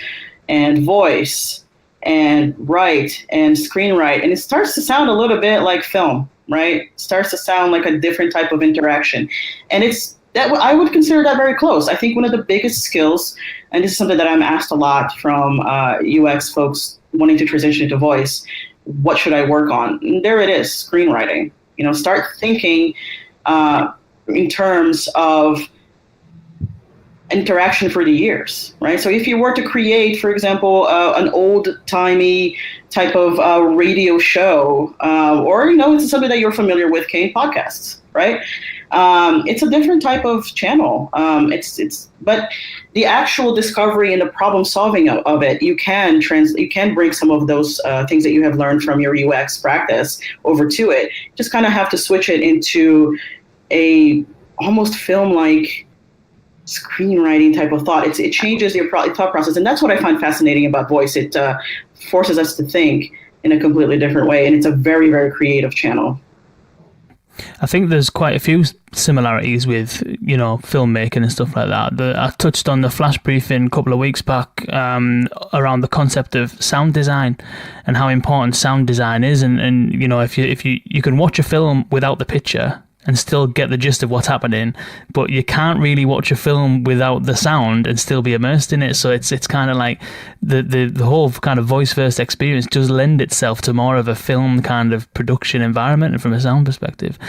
and voice and write and screenwrite, and it starts to sound a little bit like film, right? It starts to sound like a different type of interaction, and it's that I would consider that very close. I think one of the biggest skills, and this is something that I'm asked a lot from UX folks wanting to transition into voice, what should I work on? And there it is, screenwriting. Start thinking in terms of interaction for the years, right? So if you were to create, for example, an old-timey type of radio show, or it's something that you're familiar with, Kane, podcasts, right? It's a different type of channel. But the actual discovery and the problem solving of it, you can bring some of those things that you have learned from your UX practice over to it. Just kind of have to switch it into a almost film-like screenwriting type of thought. It changes your thought process, and that's what I find fascinating about voice. It forces us to think in a completely different way, and it's a very, very creative channel. I think there's quite a few similarities with, filmmaking and stuff like that. I touched on the flash briefing a couple of weeks back around the concept of sound design and how important sound design is. And if you can watch a film without the picture and still get the gist of what's happening, but you can't really watch a film without the sound and still be immersed in it. So it's kind of like the whole kind of voice first experience does lend itself to more of a film kind of production environment and from a sound perspective.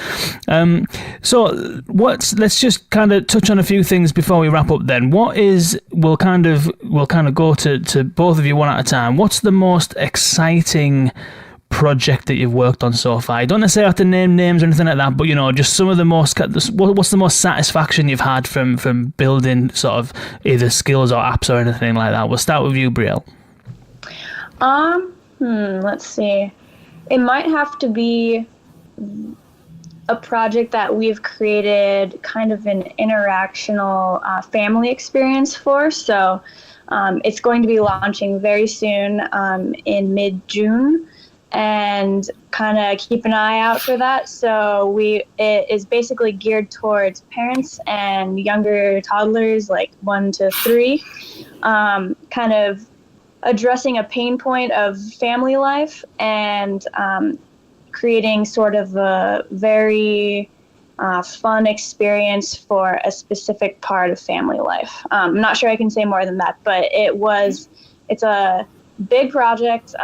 So let's just kind of touch on a few things before we wrap up then. We'll kind of go to both of you one at a time. What's the most exciting project that you've worked on so far? You don't necessarily have to name names or anything like that, but just some of the most, what's the most satisfaction you've had from building sort of either skills or apps or anything like that? We'll start with you, Brielle. Let's see. It might have to be a project that we've created kind of an interactional family experience for. So it's going to be launching very soon in mid-June. And kind of keep an eye out for that. So it is basically geared towards parents and younger toddlers, like 1 to 3, kind of addressing a pain point of family life and creating sort of a very fun experience for a specific part of family life. I'm not sure I can say more than that, but it's a big project.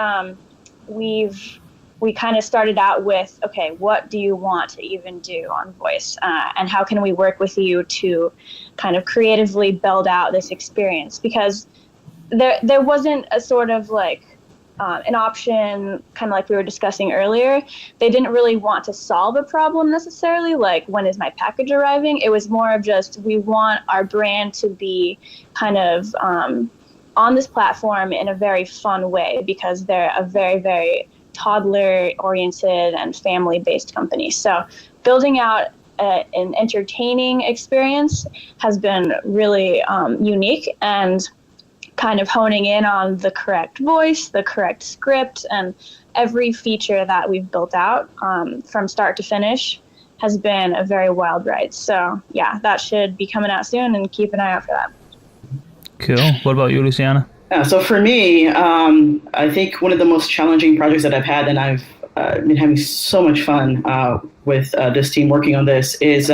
We kind of started out with, okay, what do you want to even do on voice? And how can we work with you to kind of creatively build out this experience? Because there wasn't a sort of like an option, kind of like we were discussing earlier. They didn't really want to solve a problem necessarily, like when is my package arriving? It was more of just, we want our brand to be kind of on this platform in a very fun way, because they're a very, very toddler-oriented and family-based company. So building out an entertaining experience has been really unique, and kind of honing in on the correct voice, the correct script, and every feature that we've built out from start to finish has been a very wild ride. So yeah, that should be coming out soon, and keep an eye out for that. Cool. What about you, Luciana? Yeah, so for me, I think one of the most challenging projects that I've had, and I've been having so much fun with this team working on this, is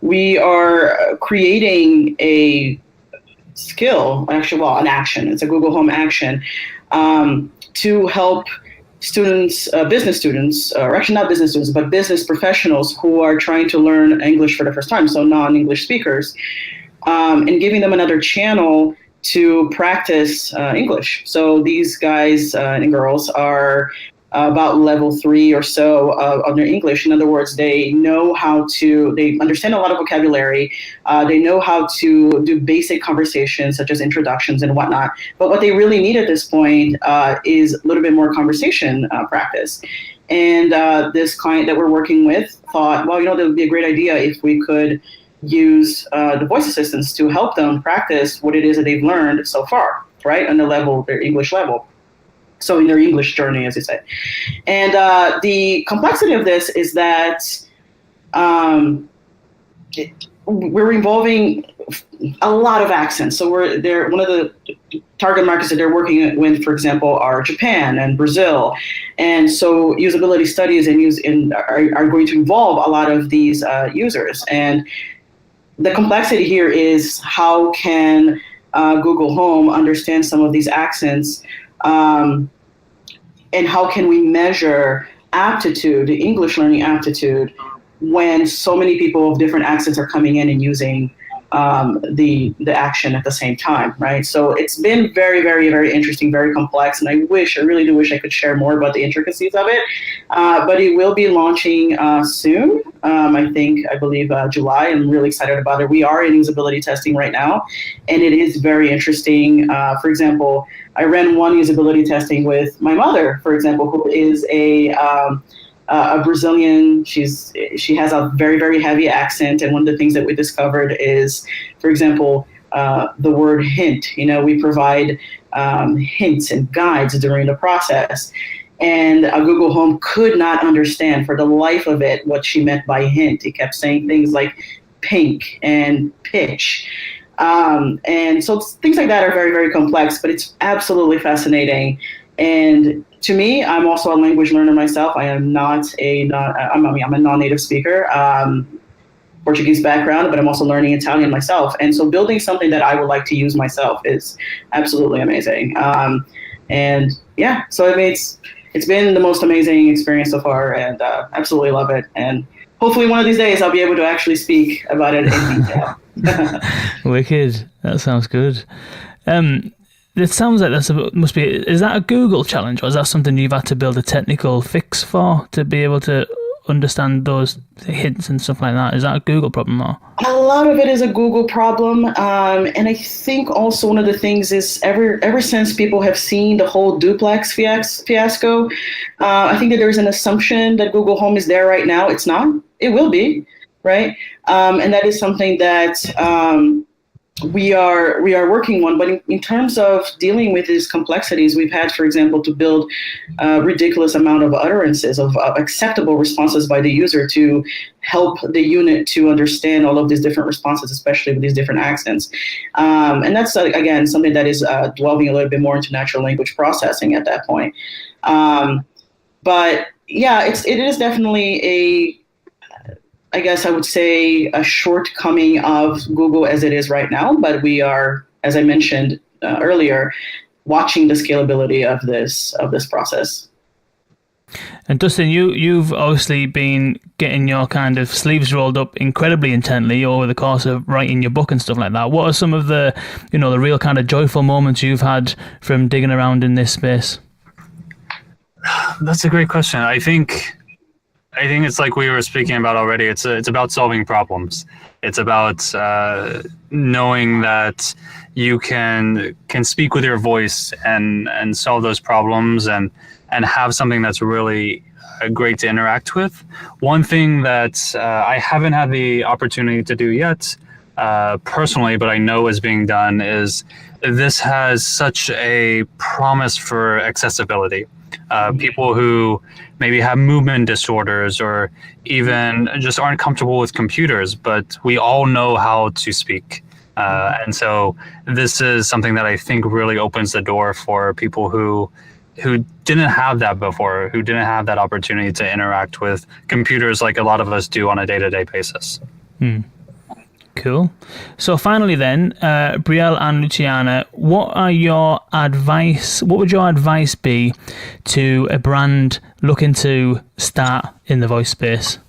we are creating a skill, an action. It's a Google Home action to help students, business students, or actually not business students, but business professionals who are trying to learn English for the first time, so non-English speakers, and giving them another channel to practice English. So these guys and girls are about level 3 or so of their English. In other words, they understand a lot of vocabulary. They know how to do basic conversations such as introductions and whatnot. But what they really need at this point is a little bit more conversation practice. And this client that we're working with thought, well, that would be a great idea if we could use the voice assistants to help them practice what it is that they've learned so far, right, on their English level. So in their English journey, as you say. And the complexity of this is that we're involving a lot of accents. So one of the target markets that they're working with, for example, are Japan and Brazil. And so usability studies are going to involve a lot of these users. And the complexity here is how can Google Home understand some of these accents, and how can we measure aptitude, English learning aptitude, when so many people of different accents are coming in and using the action at the same time, right? So it's been very, very, very interesting, very complex, and I really do wish I could share more about the intricacies of it. But it will be launching soon. I believe July. I'm really excited about it. We are in usability testing right now, and it is very interesting. For example, I ran one usability testing with my mother, for example, who is a Brazilian. She has a very, very heavy accent, and one of the things that we discovered is, for example, the word hint. We provide hints and guides during the process, and Google Home could not understand for the life of it what she meant by hint. It kept saying things like pink and pitch. And so things like that are very, very complex, but it's absolutely fascinating. And to me, I'm also a language learner myself. I am I'm a non-native speaker, Portuguese background, but I'm also learning Italian myself. And so building something that I would like to use myself is absolutely amazing. And yeah, so it's been the most amazing experience so far, and absolutely love it. And hopefully one of these days I'll be able to actually speak about it in detail. Wicked. That sounds good. It sounds like is that a Google challenge, or is that something you've had to build a technical fix for to be able to understand those hints and stuff like that? Is that a Google problem? Or? A lot of it is a Google problem. And I think also one of the things is ever since people have seen the whole duplex fiasco, I think that there's an assumption that Google Home is there right now. It's not. It will be, right? And that is something that we are working on. But in terms of dealing with these complexities, we've had, for example, to build a ridiculous amount of utterances of acceptable responses by the user to help the unit to understand all of these different responses, especially with these different accents. And that's, again, something that is delving a little bit more into natural language processing at that point. But yeah, it is definitely I guess I would say a shortcoming of Google as it is right now, but we are, as I mentioned earlier, watching the scalability of this process. And Dustin, you've obviously been getting your kind of sleeves rolled up incredibly intently over the course of writing your book and stuff like that. What are some of the, the real kind of joyful moments you've had from digging around in this space? That's a great question. I think it's like we were speaking about already. It's about solving problems. It's about knowing that you can speak with your voice and solve those problems and have something that's really great to interact with. One thing that I haven't had the opportunity to do yet personally, but I know is being done, is this has such a promise for accessibility. People who maybe have movement disorders or even just aren't comfortable with computers, but we all know how to speak. And so this is something that I think really opens the door for people who didn't have that before, who didn't have that opportunity to interact with computers like a lot of us do on a day-to-day basis. Cool. So finally then, Brielle and Luciana, what would your advice be to a brand looking to start in the voice space?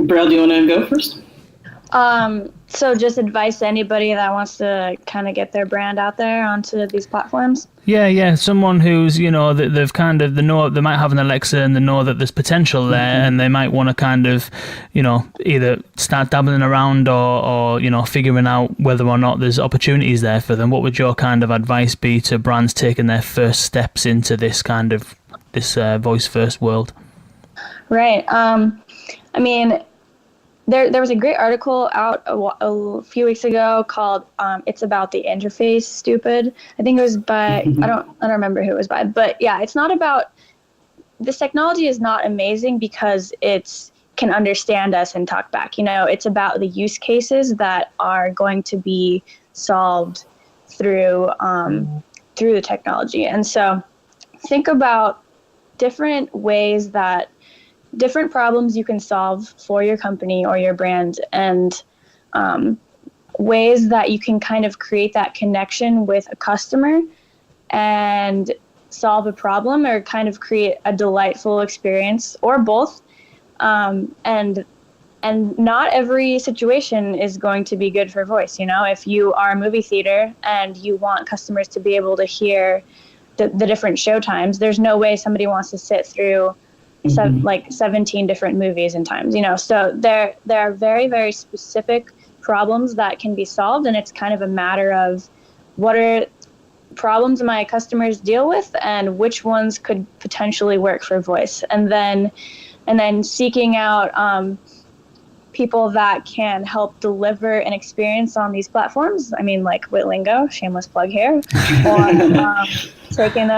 Brielle, do you want to go first? So just advice to anybody that wants to kind of get their brand out there onto these platforms? Yeah. Someone who's, that they've kind of, they might have an Alexa and they know that there's potential there, and they might want to kind of, either start dabbling around or figuring out whether or not there's opportunities there for them. What would your kind of advice be to brands taking their first steps into this kind of, this voice first world? Right. There was a great article out a few weeks ago called "It's About the Interface, Stupid." I think it was by I don't remember who it was by, but yeah, it's not about, this technology is not amazing because it's can understand us and talk back. It's about the use cases that are going to be solved through the technology. And so think about different problems you can solve for your company or your brand, and ways that you can kind of create that connection with a customer and solve a problem, or kind of create a delightful experience, or both. And not every situation is going to be good for voice. If you are a movie theater and you want customers to be able to hear the different show times, there's no way somebody wants to sit through 17 different movies and times, so there are very, very specific problems that can be solved. And it's kind of a matter of what are problems my customers deal with and which ones could potentially work for voice. And then seeking out people that can help deliver an experience on these platforms. I mean, like Witlingo, shameless plug here, or taking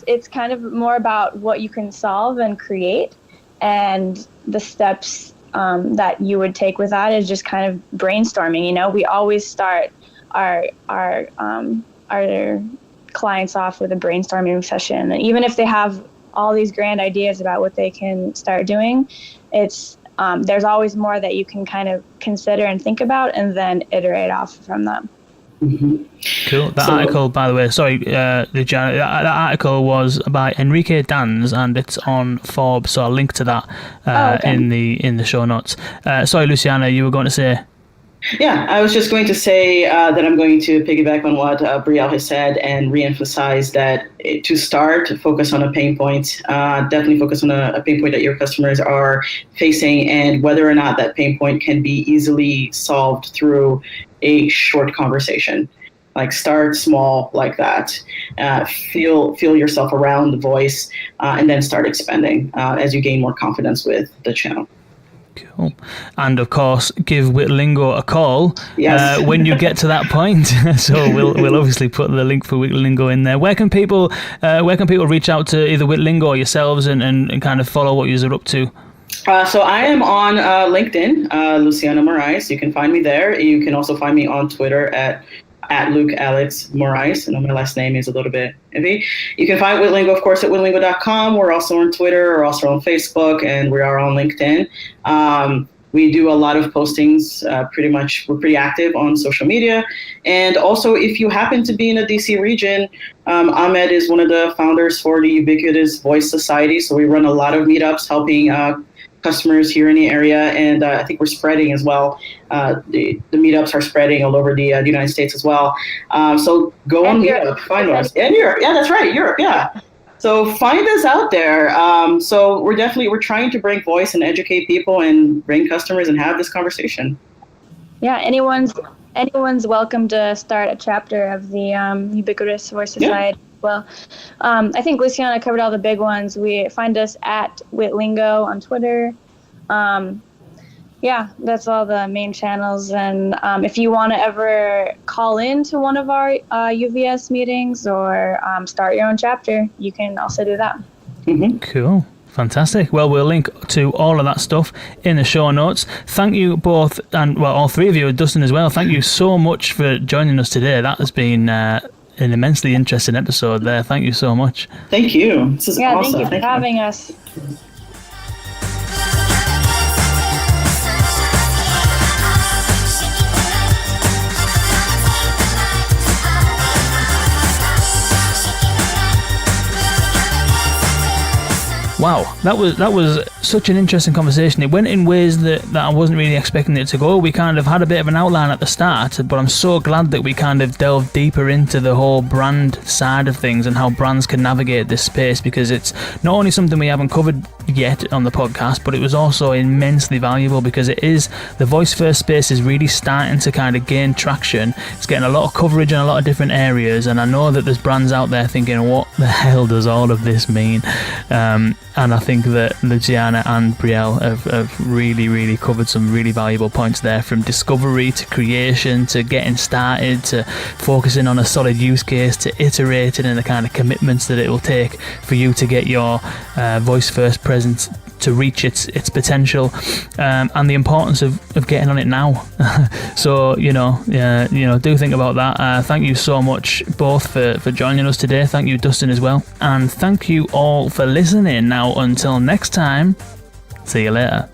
it's kind of more about what you can solve and create, and the steps that you would take with that is just kind of brainstorming. We always start our clients off with a brainstorming session, and even if they have all these grand ideas about what they can start doing, it's there's always more that you can kind of consider and think about, and then iterate off from them. Mm-hmm. Cool. That article, by the way, sorry, Luciana, that article was by Enrique Dans, and it's on Forbes, so I'll link to that in the show notes. Sorry, Luciana, you were going to say? Yeah, I was just going to say that I'm going to piggyback on what Brielle has said and reemphasize that to start, focus on a pain point. Definitely focus on a pain point that your customers are facing, and whether or not that pain point can be easily solved through a short conversation. Like, start small like that. Feel yourself around the voice, and then start expanding as you gain more confidence with the channel. Cool. And of course, give Witlingo a call when you get to that point. So we'll obviously put the link for Witlingo in there. Where can people reach out to either Witlingo or yourselves and kind of follow what you're up to? So I am on LinkedIn, Luciana Morais. You can find me there. You can also find me on Twitter at Luke Alex Morais. I know my last name is a little bit iffy. You can find Witlingo, of course, at witlingo.com. We're also on Twitter. We're also on Facebook, and we are on LinkedIn. We do a lot of postings. We're pretty active on social media. And also, if you happen to be in the DC region, Ahmed is one of the founders for the Ubiquitous Voice Society. So we run a lot of meetups helping customers here in the area, and I think we're spreading as well. The meetups are spreading all over the United States as well. So go on meetup, find us. And Europe, yeah, that's right, Europe, yeah. So find us out there. So we're trying to bring voice and educate people and bring customers and have this conversation. Yeah, anyone's welcome to start a chapter of the Ubiquitous Voice Society. Well, I think Luciana covered all the big ones. We find us at Witlingo on Twitter. That's all the main channels. And if you want to ever call in to one of our UVS meetings or start your own chapter, you can also do that. Mm-hmm. Cool. Fantastic. Well, we'll link to all of that stuff in the show notes. Thank you both, and all three of you, Dustin as well. Thank you so much for joining us today. That has been an immensely interesting episode there. Thank you so much. Thank you. This is awesome. Thank you for having us. Wow, that was such an interesting conversation. It went in ways that I wasn't really expecting it to go. We kind of had a bit of an outline at the start, but I'm so glad that we kind of delved deeper into the whole brand side of things and how brands can navigate this space, because it's not only something we haven't covered yet on the podcast, but it was also immensely valuable because it is, the voice first space is really starting to kind of gain traction. It's getting a lot of coverage in a lot of different areas, and I know that there's brands out there thinking, what the hell does all of this mean? And I think that Luciana and Brielle have really covered some really valuable points there, from discovery to creation to getting started to focusing on a solid use case to iterating and the kind of commitments that it will take for you to get your voice first presence to reach its potential, and the importance of getting on it now. So do think about that. Thank you so much both for joining us today. Thank you, Dustin, as well, and thank you all for listening. Now until next time, see you later.